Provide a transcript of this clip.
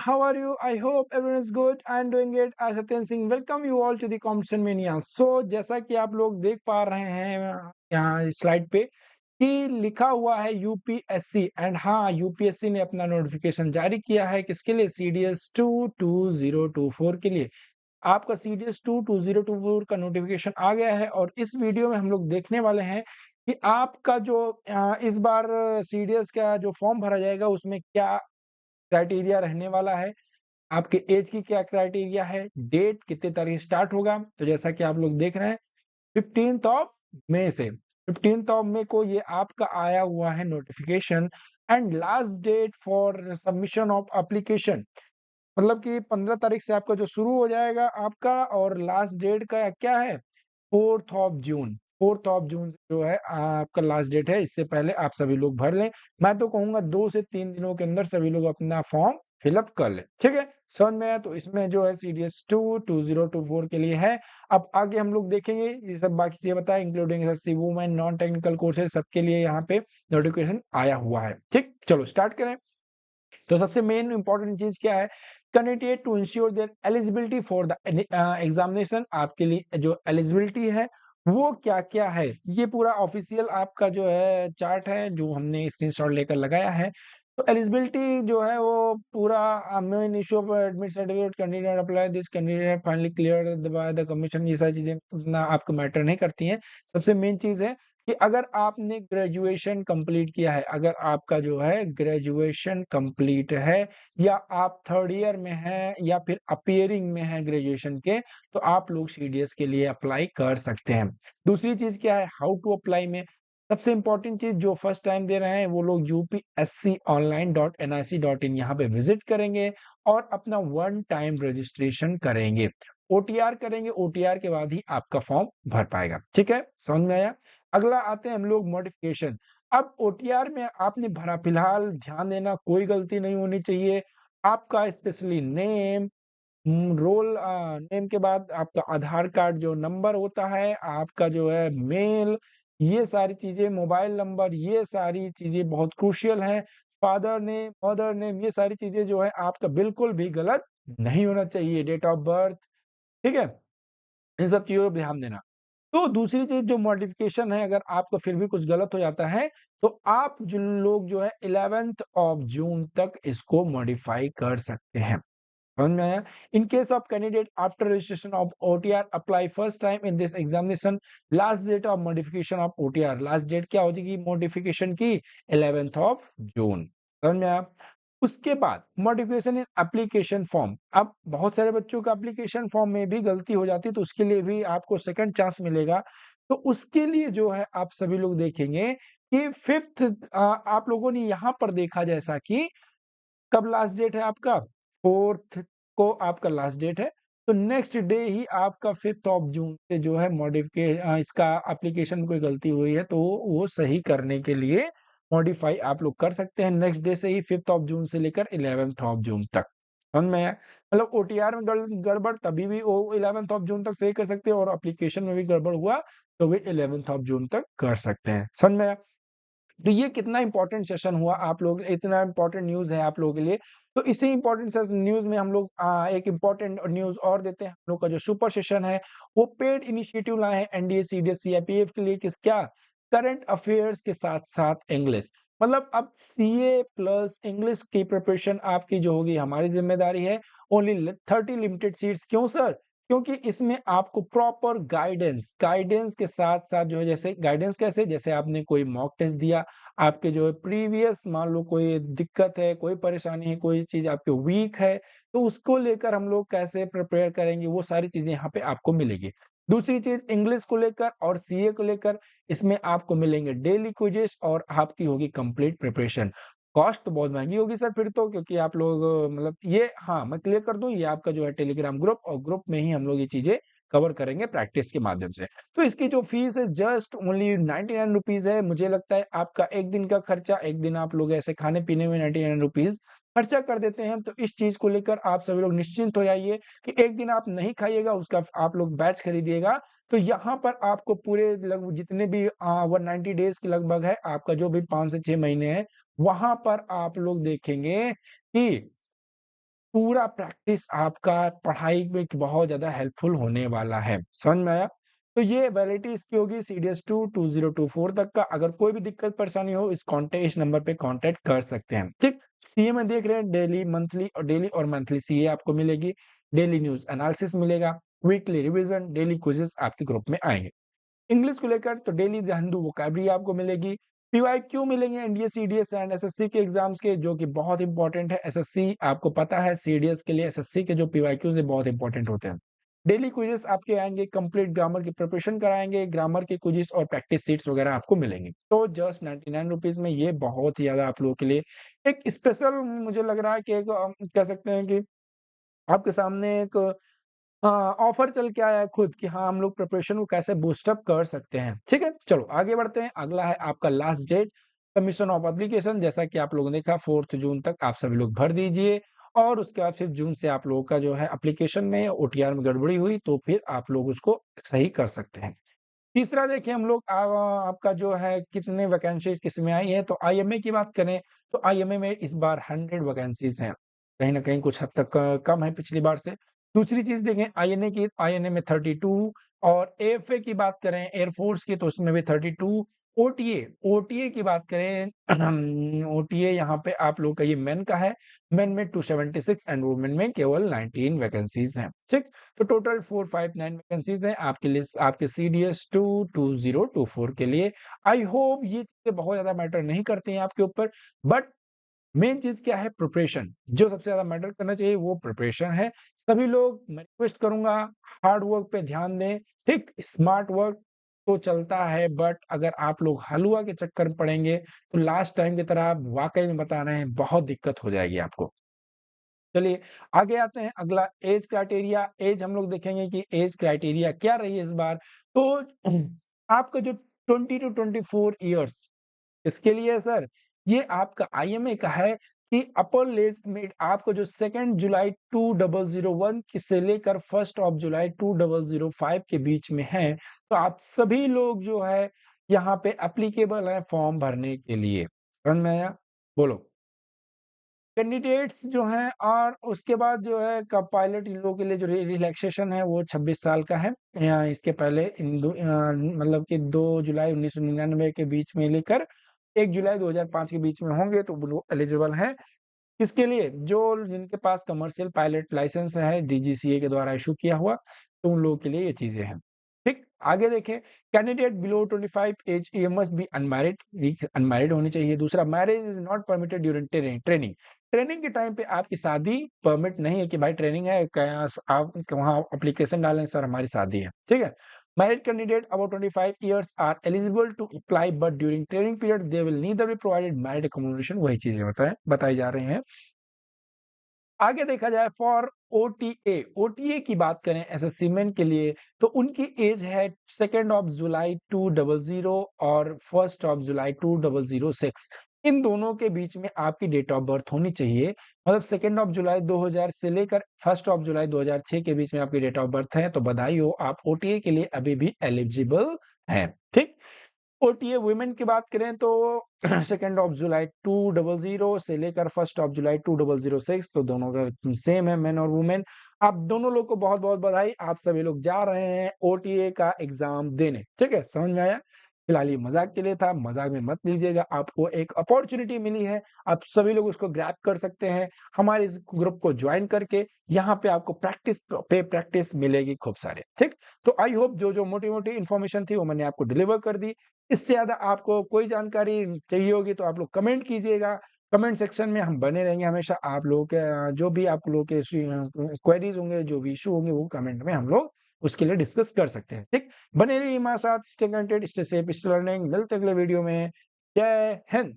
how are you? I hope everyone is good and doing it. I Satyan Singh welcome you all to the Competition Mania. So जैसा कि आप लोग देख पा रहे हैं यहाँ स्लाइड पे कि लिखा हुआ है यूपीएससी एंड हाँ यूपीएससी ने अपना नोटिफिकेशन जारी किया है किसके लिए सीडीएस 22024 के लिए। आपका सीडीएस 22024 का नोटिफिकेशन आ गया है और इस वीडियो में हम लोग देखने वाले हैं कि आपका जो इस बार सीडीएस का जो फॉर्म भरा जाएगा उसमें क्या क्राइटेरिया रहने वाला है, आपके एज की क्या क्राइटेरिया है, डेट कितने तारीख स्टार्ट होगा। तो जैसा कि आप लोग देख रहे हैं 15th ऑफ मई से 15th ऑफ मई को ये आपका आया हुआ है notification and last date for submission of application मतलब कि 15 तारीख से आपका जो शुरू हो जाएगा आपका और लास्ट डेट का क्या है 4th ऑफ जून जो है आपका लास्ट डेट है। इससे पहले आप सभी लोग भर लें। मैं तो कहूंगा 2 से 3 दिनों के अंदर सभी लोग अपना फॉर्म फिलअप कर लें। ठीक है, समझ में आया। तो इसमें जो है सीडीएस 2024 के लिए है। अब आगे हम लोग देखेंगे ये सब बाकी चीजें बताएं including SSC women non technical courses सबके लिए यहाँ पे नोटिफिकेशन आया हुआ है। ठीक, चलो स्टार्ट करें। तो सबसे मेन इंपॉर्टेंट चीज क्या है, candidate to ensure their eligibility for the examination. आपके लिए जो एलिजिबिलिटी है वो क्या क्या है, ये पूरा ऑफिशियल आपका जो है चार्ट है जो हमने स्क्रीनशॉट लेकर लगाया है। तो एलिजिबिलिटी जो है वो पूरा main issue of admit certificate candidate apply this candidate finally clear by the commission, ये सारी चीजें उतना आपको मैटर नहीं करती हैं। सबसे मेन चीज है कि अगर आपने ग्रेजुएशन कंप्लीट किया है, अगर आपका जो है ग्रेजुएशन कंप्लीट है या आप थर्ड ईयर में हैं या फिर अपियरिंग में हैं ग्रेजुएशन के, तो आप लोग सीडीएस के लिए अप्लाई कर सकते हैं। दूसरी चीज क्या है, हाउ टू अप्लाई में सबसे इंपॉर्टेंट चीज जो फर्स्ट टाइम दे रहे हैं वो लोग upsconline.nic.in यहाँ पे विजिट करेंगे और अपना वन टाइम रजिस्ट्रेशन करेंगे, ओटीआर करेंगे। ओटीआर के बाद ही आपका फॉर्म भर पाएगा। ठीक है, समझ में आया। अगला आते हैं हम लोग मॉडिफिकेशन। अब ओटीआर में आपने भरा, फिलहाल ध्यान देना कोई गलती नहीं होनी चाहिए। आपका स्पेशली नेम, रोल नेम के बाद आपका आधार कार्ड जो नंबर होता है, आपका जो है मेल, ये सारी चीजें, मोबाइल नंबर, ये सारी चीजें बहुत क्रूशियल हैं। फादर नेम, मदर नेम, ये सारी चीजें जो है आपका बिल्कुल भी गलत नहीं होना चाहिए। डेट ऑफ बर्थ, ठीक है, इन सब चीजों पर ध्यान देना। तो दूसरी चीज जो मॉडिफिकेशन है, अगर आपका फिर भी कुछ गलत हो जाता है तो आप जिन लोग जो है 11th ऑफ जून तक इसको मॉडिफाई कर सकते हैं। समझ में आया। In case of candidate after registration of OTR apply first time in this examination, last date of modification of OTR, last date क्या हो जाएगी मॉडिफिकेशन की 11th ऑफ जून। समझ में आया। उसके बाद मॉडिफिकेशन इन एप्लीकेशन फॉर्म। अब बहुत सारे बच्चों का एप्लीकेशन फॉर्म में भी गलती हो जाती है तो उसके लिए भी आपको सेकंड चांस मिलेगा। तो उसके लिए जो है आप सभी लोग देखेंगे कि 5th आप लोगों ने यहाँ पर देखा जैसा कि कब लास्ट डेट है आपका 4th को आपका लास्ट डेट है। तो नेक्स्ट डे ही आपका 5th ऑफ जून से जो है मॉडिफिकेशन इसका एप्लीकेशन कोई गलती हुई है तो वो सही करने के लिए मॉडिफाई आप लोग कर सकते हैं नेक्स्ट डे से ही 5th ऑफ जून से लेकर 11th ऑफ जून तक। समझ में आया। मतलब ओटीआर में गड़बड़ तभी भी वो 11th ऑफ जून तक सही कर सकते हैं और एप्लीकेशन में भी गड़बड़ हुआ तो भी 11th ऑफ जून तक कर सकते हैं। समझ में आया। तो ये कितना इंपॉर्टेंट सेशन हुआ आप लोग, इतना इंपॉर्टेंट न्यूज है आप लोगों के लिए। तो इसी इंपॉर्टेंट न्यूज में हम लोग एक इंपॉर्टेंट न्यूज और देते हैं। हम लोग का जो सुपर सेशन है वो पेड इनिशिएटिव लाए हैं एनडीए सीडीएस सीआईपीएफ के लिए, किस क्या करंट अफेयर्स के साथ साथ इंग्लिश। मतलब अब सीए प्लस इंग्लिश की प्रिपरेशन आपकी जो होगी हमारी जिम्मेदारी है। Only 30 limited seats. क्यों सर? क्योंकि इसमें आपको प्रॉपर गाइडेंस, गाइडेंस के साथ साथ जो है, जैसे गाइडेंस कैसे, जैसे आपने कोई मॉक टेस्ट दिया, आपके जो है प्रीवियस मान लो कोई दिक्कत है, कोई परेशानी है, कोई चीज आपके वीक है, तो उसको लेकर हम लोग कैसे प्रिपेयर करेंगे वो सारी चीजें यहाँ पे आपको मिलेगी। दूसरी चीज इंग्लिश को लेकर और सीए को लेकर इसमें आपको मिलेंगे डेली क्विजेस और आपकी होगी कंप्लीट प्रिपरेशन। कॉस्ट तो बहुत महंगी होगी सर फिर तो, क्योंकि आप लोग मतलब ये, हाँ मैं क्लियर कर दूं, ये आपका जो है टेलीग्राम ग्रुप और ग्रुप में ही हम लोग ये चीजें कवर करेंगे प्रैक्टिस के माध्यम से। तो इसकी जो फीस है जस्ट ओनली 99 रुपीज है। मुझे लगता है आपका एक दिन का खर्चा, एक दिन आप लोग ऐसे खाने पीने में 99 रुपीज खर्चा कर देते हैं। तो इस चीज को लेकर आप सभी लोग निश्चिंत हो जाइए कि एक दिन आप नहीं खाइएगा, उसका आप लोग बैच खरीदिएगा। तो यहाँ पर आपको पूरे लगभग जितने भी 190 डेज के लगभग है आपका, जो भी 5 से 6 महीने है, वहां पर आप लोग देखेंगे कि पूरा प्रैक्टिस आपका पढ़ाई में बहुत ज़्यादा हेल्पफुल होने वाला है। समझ में आया? तो ये वैलिडिटी इसकी होगी सीडीएस 2 2024 तक का। अगर कोई भी दिक्कत परेशानी हो इस नंबर पे कॉन्टैक्ट कर सकते हैं, ठीक? सीए में देख रहे हैं डेली और मंथली सीए आपको मिलेगी, डेली न्यूज़ एनालिसिस मिलेगा, वीकली रिवीजन, डेली क्विज़ेज़ आपके ग्रुप में आएँगे। इंग्लिश को लेकर तो डेली द हिंदू वोकैब्युलरी आपको मिलेगी, पीवाईक्यू मिलेंगे एनडीए, सीडीएस एंड एसएससी के एग्जाम्स के जो कि बहुत इंपॉर्टेंट है। एसएससी आपको पता है सीडीएस के लिए एसएससी के जो पीवाईक्यूज है बहुत इंपॉर्टेंट होते हैं। डेली क्विज़ेस आपके आएँगे, कंप्लीट ग्रामर की प्रिपरेशन कराएँगे, ग्रामर के क्विज़ेस और प्रैक्टिस सीट्स वगैरह आपको मिलेंगी। तो जस्ट 99 रुपीज़ में ये बहुत ही ज़्यादा आप लोगों के लिए एक स्पेशल मुझे लग रहा है कि एक कह सकते हैं कि आपके सामने एक ऑफर चल के आया है खुद कि हाँ, हम लोग प्रिपरेशन को कैसे बूस्ट अप कर सकते हैं, ठीक है? चलो आगे बढ़ते हैं, अगला है आपका last date submission of application जैसा कि आप लोगों ने देखा 4 जून तक आप सभी लोग भर दीजिए और उसके बाद फिर जून से आप लोगों का जो है एप्लीकेशन में ओटीआर में गड़बड़ी हुई तो फिर आप लोग उसको सही कर सकते हैं। तीसरा देखिए हम लोग आपका जो है कितने वैकेंसीज़ किसमें आई है, तो आईएमए की बात करें, तो आईएमए में इस बार 100 वैकेंसीज़ हैं। कहीं न कहीं कुछ हद तक कम है पिछली बार से। दूसरी चीज़ देखें आईएनए में 32 और एएफए की बात करें एयर फोर्स की तो उसमें भी 32 ओटीए की बात करें ओटीए यहाँ पे आप लोग का ये मेन का है। मेन में 276 एंड वुमेन में केवल 19 वैकेंसीज़ हैं, ठीक? तो टोटल 459 वैकेंसीज़ हैं आपके लिए आपके सीडीएस 2 2024 के लिए। आई होप ये चीज़ें बहुत ज़्यादा मैटर नहीं करती हैं आपके ऊपर बट मेन चीज़ क्या है प्रिपरेशन, जो सबसे ज़्यादा मैटर करना चाहिए वो प्रिपरेशन है। सभी लोग मैं रिक्वेस्ट करूँगा हार्ड वर्क पे ध्यान दें, ठीक? स्मार्ट वर्क तो चलता है बट अगर आप लोग हलवा के चक्कर में पड़ेंगे, तो लास्ट टाइम की तरह आप वाक़ई में बता रहे हैं बहुत दिक्कत हो जाएगी आपको। चलिए आगे आते हैं अगला एज क्राइटेरिया एज हम लोग देखेंगे कि एज क्राइटेरिया क्या रही है इस बार तो आपका जो 20 टू 24 इयर्स इसके लिए सर ये आपका आईएमए का है कि अपर एज में आपको जो 2 जुलाई 2001 से लेकर 1 जुलाई 2005 के बीच में है तो आप सभी लोग जो है यहाँ पे एप्लीकेबल हैं फॉर्म भरने के लिए समझ में आया बोलो कैंडिडेट्स जो हैं और उसके बाद जो है क पायलट इन लोगों के लिए जो रिलैक्सेशन है वो 26 साल का है। इसके पहले मतलब कि 2 जुलाई 1999 के बीच में लेकर 1 जुलाई 2005 के बीच में होंगे तो वो लोग एलिजिबल हैं। किसके लिए? जो जिनके पास कमर्शियल पायलट लाइसेंस है डीजीसीए के द्वारा इश्यू किया हुआ, तो उन लोगों के लिए ये चीज़ें हैं। ठीक? आगे देखें candidate below 25 age he must be unmarried होनी चाहिए। दूसरा marriage is not permitted during training. Training के टाइम पे आपकी शादी परमिट नहीं है कि भाई ट्रेनिंग है आप वहाँ एप्लीकेशन डालें सर हमारी शादी है। ठीक है? Married candidate above 25 years are eligible to apply but during training period they will neither be provided married accommodation वही चीजें बताई जा रही हैं। आगे देखा जाए फॉर ओटीए की बात करें एसएससी मेन के लिए तो उनकी एज है 2 जुलाई 2000 और 1 जुलाई 2006 इन दोनों के बीच में आपकी डेट ऑफ बर्थ होनी चाहिए मतलब 2 जुलाई 2000 से लेकर 1 जुलाई 2006 के बीच में आपकी डेट ऑफ बर्थ है तो बधाई हो आप ओटीए के लिए अभी भी एलिजिबल हैं ठीक ओटीए वुमेन की बात करें तो 2 जुलाई 2000 से लेकर 1 जुलाई 2006 तो दोनों का सेम है मेन और वुमेन आप दोनों लोग को बहुत बहुत बधाई आप सभी लोग जा रहे हैं ओटीए का एग्जाम देने ठीक है समझ में आया फिलहाल ये मजाक के लिए था मजाक में मत लीजिएगा आपको एक अपॉर्चुनिटी मिली है आप सभी लोग उसको ग्रैब कर सकते हैं हमारे इस ग्रुप को ज्वाइन करके यहाँ पे आपको प्रैक्टिस मिलेगी खूब सारे ठीक तो आई होप जो जो मोटी मोटी इन्फॉर्मेशन थी वो मैंने आपको डिलीवर कर दी इससे ज़्यादा आपको कोई जानकारी चाहिए होगी तो आप लोग कमेंट कीजिएगा। कमेंट सेक्शन में हम बने रहेंगे हमेशा आप लोगों के जो भी आप लोगों के क्वेरीज होंगे, जो भी इश्यू होंगे वो कमेंट में हम लोग उसके लिए डिस्कस कर सकते हैं, ठीक? बने रहिए हमारे साथ, stay connected, stay safe, stay learning मिलते हैं अगले वीडियो में। जय हिंद।